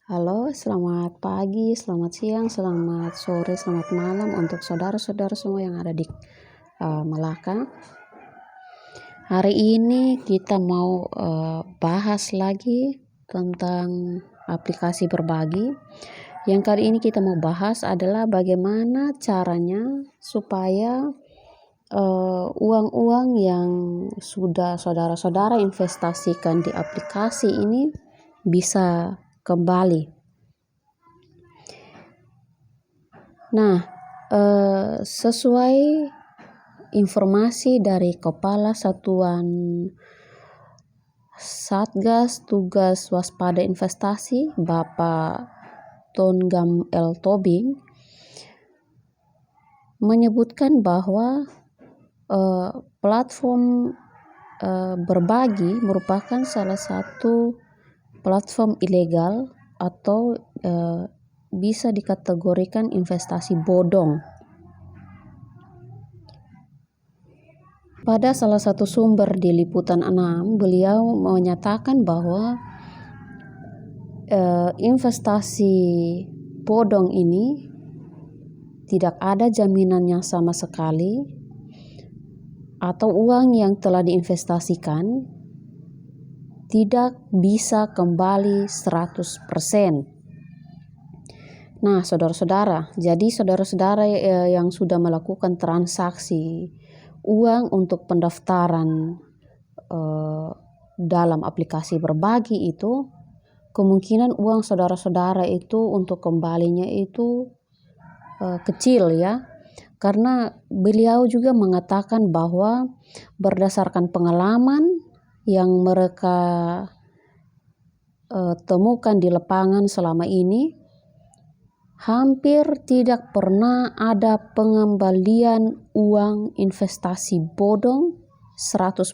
Halo, selamat pagi, selamat siang, selamat sore, selamat malam untuk saudara-saudara semua yang ada di Malaka. Hari ini kita mau bahas lagi tentang aplikasi berbagi. Yang kali ini kita mau bahas adalah bagaimana caranya supaya uang-uang yang sudah saudara-saudara investasikan di aplikasi ini bisa kembali. Nah, sesuai informasi dari Kepala Satuan Satgas Tugas Waspada Investasi, Bapak Tonggam L. Tobing, menyebutkan bahwa platform berbagi merupakan salah satu platform ilegal atau bisa dikategorikan investasi bodong. Pada salah satu sumber di Liputan 6, beliau menyatakan bahwa investasi bodong ini tidak ada jaminannya sama sekali, atau uang yang telah diinvestasikan tidak bisa kembali 100%. Nah, saudara-saudara, jadi saudara-saudara yang sudah melakukan transaksi uang untuk pendaftaran dalam aplikasi berbagi itu, kemungkinan uang saudara-saudara itu untuk kembalinya itu kecil ya. Karena beliau juga mengatakan bahwa berdasarkan pengalaman yang mereka temukan di lapangan selama ini, hampir tidak pernah ada pengembalian uang investasi bodong 100%.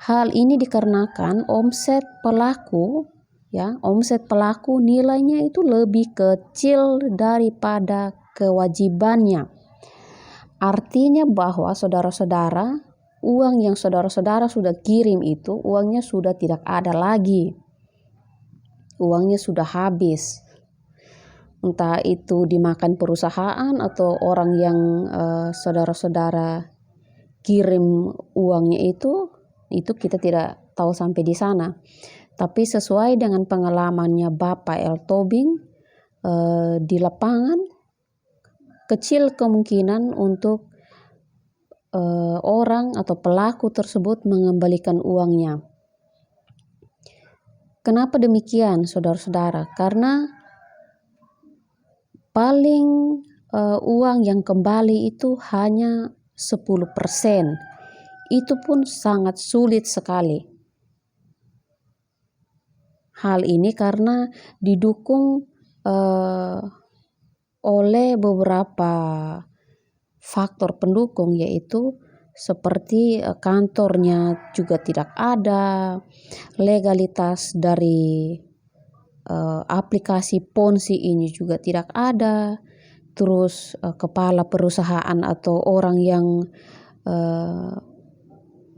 Hal ini dikarenakan omset pelaku nilainya itu lebih kecil daripada kewajibannya. Artinya bahwa saudara-saudara, uang yang saudara-saudara sudah kirim itu uangnya sudah tidak ada lagi. Uangnya sudah habis. Entah itu dimakan perusahaan atau orang yang saudara-saudara kirim uangnya itu kita tidak tahu sampai di sana. Tapi sesuai dengan pengalamannya Bapak L. Tobing di lapangan, kecil kemungkinan untuk orang atau pelaku tersebut mengembalikan uangnya. Kenapa demikian, saudara-saudara? Karena paling uang yang kembali itu hanya 10%. Itu pun sangat sulit sekali. Hal ini karena didukung oleh beberapa faktor pendukung, yaitu seperti kantornya juga tidak ada, legalitas dari aplikasi Ponzi ini juga tidak ada, terus kepala perusahaan atau orang yang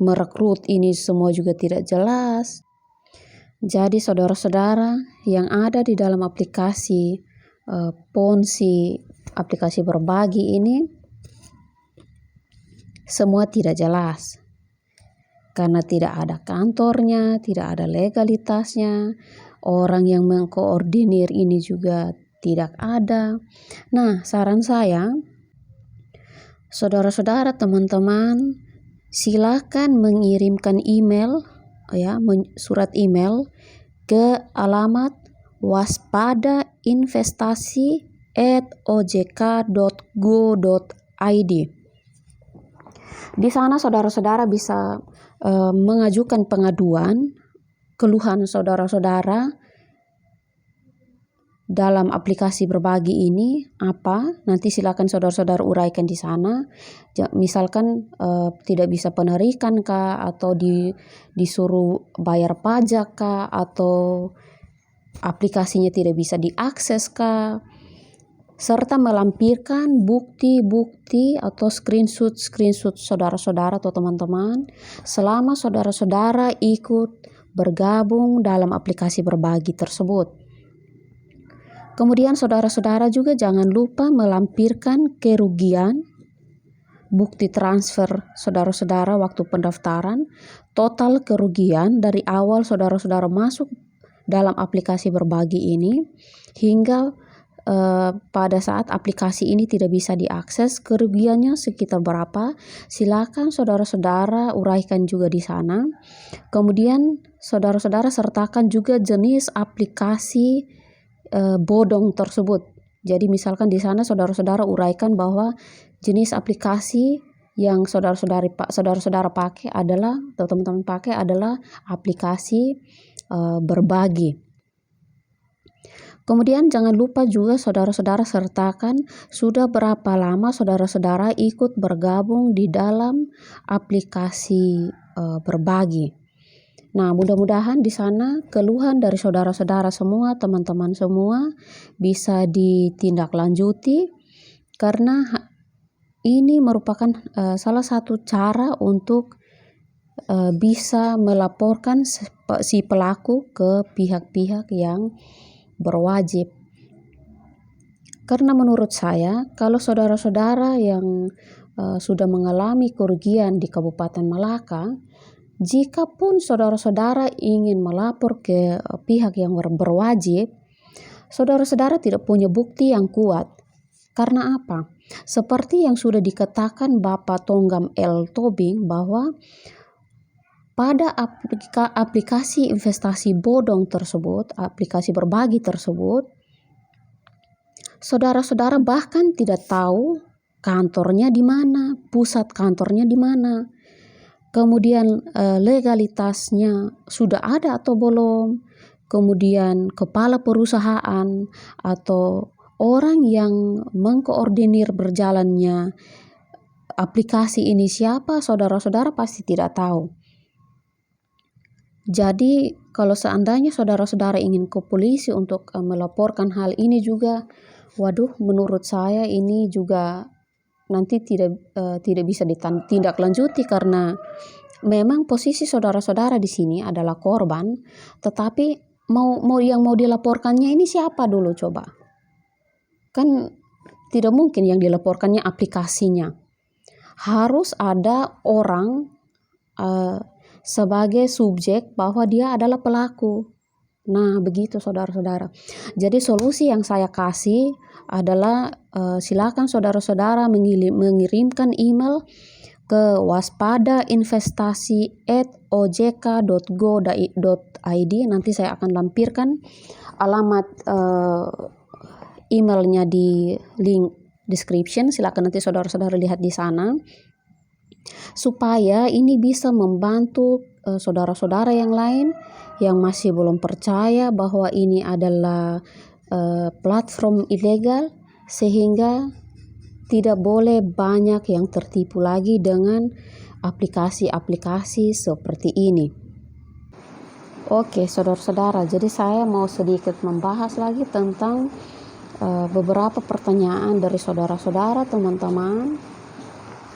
merekrut ini semua juga tidak jelas. Jadi saudara-saudara yang ada di dalam aplikasi Ponzi, aplikasi berbagi ini, semua tidak jelas. Karena tidak ada kantornya, tidak ada legalitasnya, orang yang mengkoordinir ini juga tidak ada. Nah, saran saya, saudara-saudara, teman-teman, silakan mengirimkan email, surat email ke alamat waspadainvestasi@ojk.go.id. Di sana saudara-saudara bisa mengajukan pengaduan, keluhan saudara-saudara dalam aplikasi berbagi ini apa. Nanti silakan saudara-saudara uraikan di sana. Misalkan tidak bisa penarikan kah, atau disuruh bayar pajak kah, atau aplikasinya tidak bisa diakses kah, serta melampirkan bukti-bukti atau screenshot saudara-saudara atau teman-teman selama saudara-saudara ikut bergabung dalam aplikasi berbagi tersebut. Kemudian saudara-saudara juga jangan lupa melampirkan kerugian, bukti transfer saudara-saudara waktu pendaftaran, total kerugian dari awal saudara-saudara masuk dalam aplikasi berbagi ini hingga pada saat aplikasi ini tidak bisa diakses, kerugiannya sekitar berapa. Silakan saudara-saudara uraikan juga di sana. Kemudian saudara-saudara sertakan juga jenis aplikasi bodong tersebut. Jadi misalkan di sana saudara-saudara uraikan bahwa jenis aplikasi yang saudara-saudara pakai adalah, atau teman-teman pakai adalah aplikasi berbagi. Kemudian jangan lupa juga saudara-saudara sertakan sudah berapa lama saudara-saudara ikut bergabung di dalam aplikasi berbagi. Nah, mudah-mudahan di sana keluhan dari saudara-saudara semua, teman-teman semua bisa ditindaklanjuti, karena ini merupakan salah satu cara untuk bisa melaporkan si pelaku ke pihak-pihak yang berwajib. Karena menurut saya, kalau saudara-saudara yang sudah mengalami kerugian di Kabupaten Malaka, jikapun saudara-saudara ingin melapor ke pihak yang berwajib, saudara-saudara tidak punya bukti yang kuat. Karena apa? Seperti yang sudah dikatakan Bapak Tonggam L. Tobing, bahwa pada aplikasi investasi bodong tersebut, aplikasi berbagi tersebut, saudara-saudara bahkan tidak tahu kantornya di mana, pusat kantornya di mana, kemudian legalitasnya sudah ada atau belum, kemudian kepala perusahaan atau orang yang mengkoordinir berjalannya aplikasi ini siapa, saudara-saudara pasti tidak tahu. Jadi kalau seandainya saudara-saudara ingin ke polisi untuk melaporkan hal ini juga, waduh, menurut saya ini juga nanti tidak bisa ditindaklanjuti, karena memang posisi saudara-saudara di sini adalah korban, tetapi yang mau dilaporkannya ini siapa dulu coba? Kan tidak mungkin yang dilaporkannya aplikasinya. Harus ada orang sebagai subjek bahwa dia adalah pelaku. Nah, begitu saudara-saudara. Jadi solusi yang saya kasih adalah silakan saudara-saudara mengirimkan email ke waspadainvestasi@ojk.go.id. Nanti saya akan lampirkan alamat emailnya di link description. Silakan nanti saudara-saudara lihat di sana, supaya ini bisa membantu saudara-saudara yang lain yang masih belum percaya bahwa ini adalah platform ilegal, sehingga tidak boleh banyak yang tertipu lagi dengan aplikasi-aplikasi seperti ini. Oke saudara-saudara, jadi saya mau sedikit membahas lagi tentang beberapa pertanyaan dari saudara-saudara, teman-teman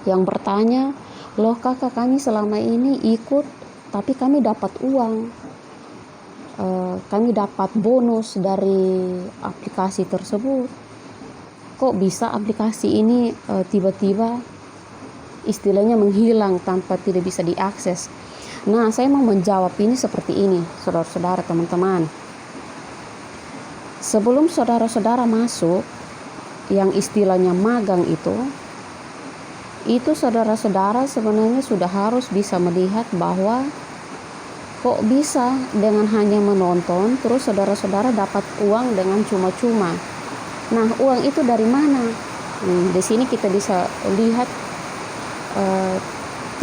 yang bertanya, loh kakak, kami selama ini ikut tapi kami dapat uang, kami dapat bonus dari aplikasi tersebut, kok bisa aplikasi ini tiba-tiba istilahnya menghilang tanpa tidak bisa diakses? Nah, saya mau menjawab ini seperti ini, saudara-saudara, teman-teman. Sebelum saudara-saudara masuk yang istilahnya magang itu saudara-saudara sebenarnya sudah harus bisa melihat bahwa kok bisa dengan hanya menonton terus saudara-saudara dapat uang dengan cuma-cuma. Nah, uang itu dari mana? Di sini kita bisa lihat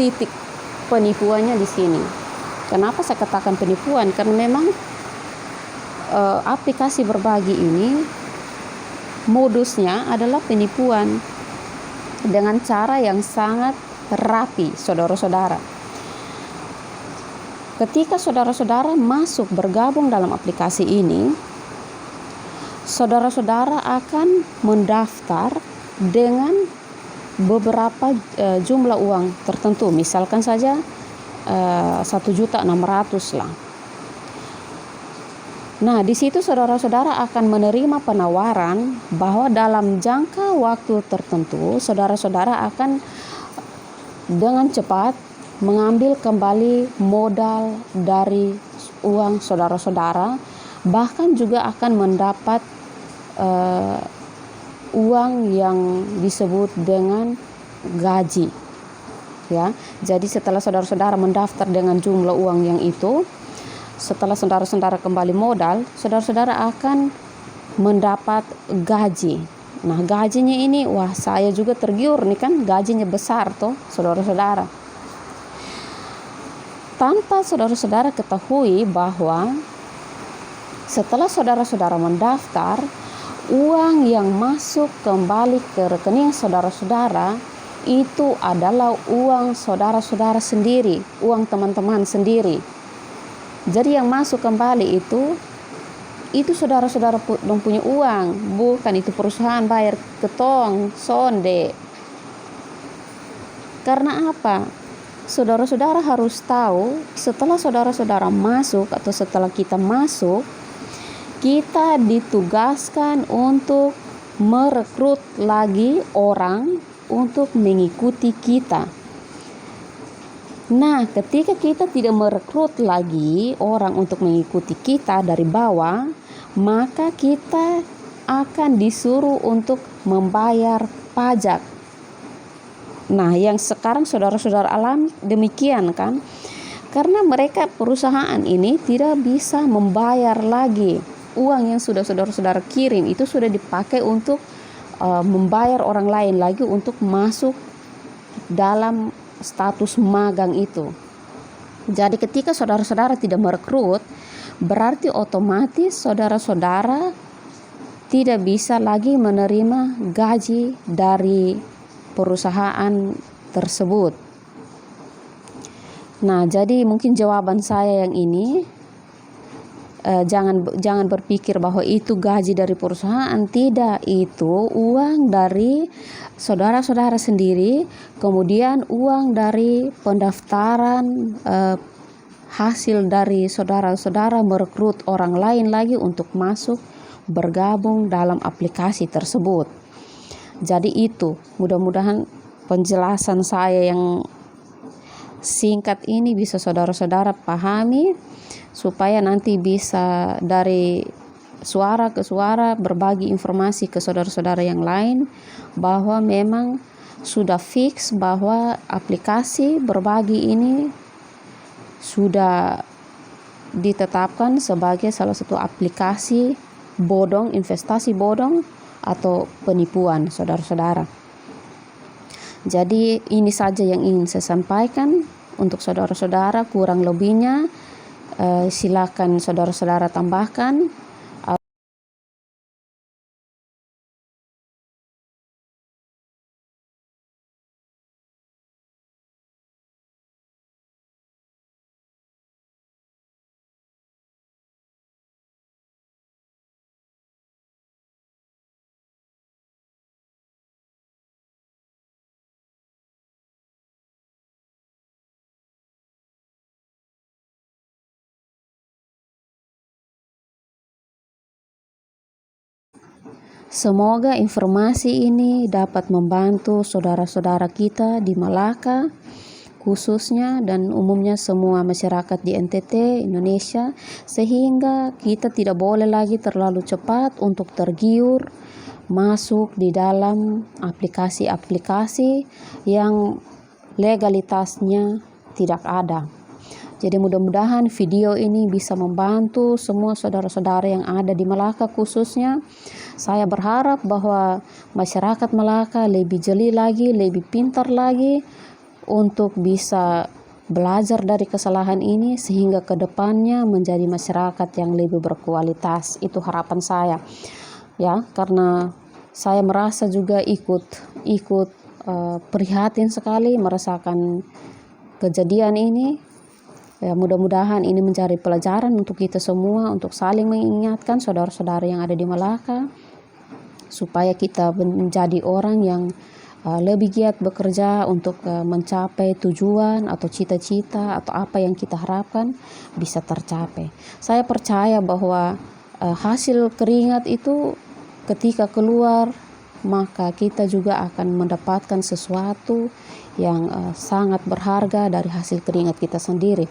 titik penipuannya di sini. Kenapa saya katakan penipuan? Karena memang aplikasi berbagi ini modusnya adalah penipuan dengan cara yang sangat rapi, saudara-saudara. Ketika saudara-saudara masuk bergabung dalam aplikasi ini, saudara-saudara akan mendaftar dengan beberapa jumlah uang tertentu. Misalkan saja 1.600.000 lah. Nah, di situ saudara-saudara akan menerima penawaran bahwa dalam jangka waktu tertentu saudara-saudara akan dengan cepat mengambil kembali modal dari uang saudara-saudara, bahkan juga akan mendapat uang yang disebut dengan gaji. Ya, jadi setelah saudara-saudara mendaftar dengan jumlah uang yang itu, setelah saudara-saudara kembali modal, saudara-saudara akan mendapat gaji. Nah, gajinya ini, wah, saya juga tergiur nih, kan gajinya besar toh, saudara-saudara. Tanpa saudara-saudara ketahui bahwa setelah saudara-saudara mendaftar, uang yang masuk kembali ke rekening saudara-saudara itu adalah uang saudara-saudara sendiri, uang teman-teman sendiri. Jadi yang masuk kembali itu saudara-saudara dong punya uang, bukan itu perusahaan bayar ketong sonde. Karena apa? Saudara-saudara harus tahu, setelah saudara-saudara masuk atau setelah kita masuk, kita ditugaskan untuk merekrut lagi orang untuk mengikuti kita. Nah, ketika kita tidak merekrut lagi orang untuk mengikuti kita dari bawah, maka kita akan disuruh untuk membayar pajak. Nah, yang sekarang saudara-saudara alami demikian kan? Karena mereka perusahaan ini tidak bisa membayar lagi uang yang sudah saudara-saudara kirim, itu sudah dipakai untuk membayar orang lain lagi untuk masuk dalam status magang itu. Jadi ketika saudara-saudara tidak merekrut, berarti otomatis saudara-saudara tidak bisa lagi menerima gaji dari perusahaan tersebut. Nah, jadi mungkin jawaban saya yang ini, jangan berpikir bahwa itu gaji dari perusahaan. Tidak, itu uang dari saudara-saudara sendiri, kemudian uang dari pendaftaran, hasil dari saudara-saudara merekrut orang lain lagi untuk masuk bergabung dalam aplikasi tersebut. Jadi itu, mudah-mudahan penjelasan saya yang singkat ini bisa saudara-saudara pahami, supaya nanti bisa dari suara ke suara berbagi informasi ke saudara-saudara yang lain bahwa memang sudah fix bahwa aplikasi berbagi ini sudah ditetapkan sebagai salah satu aplikasi bodong, investasi bodong atau penipuan, saudara-saudara. Jadi ini saja yang ingin saya sampaikan untuk saudara-saudara, kurang lebihnya silakan saudara-saudara tambahkan. Semoga informasi ini dapat membantu saudara-saudara kita di Malaka khususnya dan umumnya semua masyarakat di NTT Indonesia, sehingga kita tidak boleh lagi terlalu cepat untuk tergiur masuk di dalam aplikasi-aplikasi yang legalitasnya tidak ada. Jadi mudah-mudahan video ini bisa membantu semua saudara-saudara yang ada di Malaka khususnya. Saya berharap bahwa masyarakat Malaka lebih jeli lagi, lebih pintar lagi untuk bisa belajar dari kesalahan ini sehingga kedepannya menjadi masyarakat yang lebih berkualitas. Itu harapan saya. Ya, karena saya merasa juga ikut prihatin sekali merasakan kejadian ini. Ya, mudah-mudahan ini menjadi pelajaran untuk kita semua untuk saling mengingatkan saudara-saudara yang ada di Malaka supaya kita menjadi orang yang lebih giat bekerja untuk mencapai tujuan atau cita-cita atau apa yang kita harapkan bisa tercapai. Saya percaya bahwa hasil keringat itu ketika keluar, maka kita juga akan mendapatkan sesuatu yang sangat berharga dari hasil keringat kita sendiri.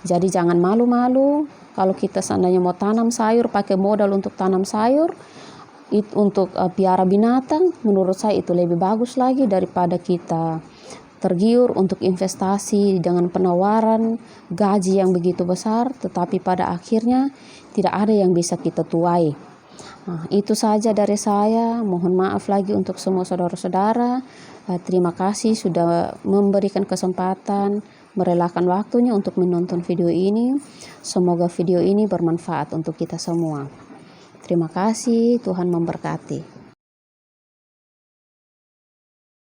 Jadi jangan malu-malu kalau kita seandainya mau tanam sayur, pakai modal untuk tanam sayur, untuk piara binatang, menurut saya itu lebih bagus lagi daripada kita tergiur untuk investasi dengan penawaran gaji yang begitu besar, tetapi pada akhirnya tidak ada yang bisa kita tuai. Nah, itu saja dari saya. Mohon maaf lagi untuk semua saudara-saudara. Terima kasih sudah memberikan kesempatan, merelakan waktunya untuk menonton video ini. Semoga video ini bermanfaat untuk kita semua. Terima kasih, Tuhan memberkati.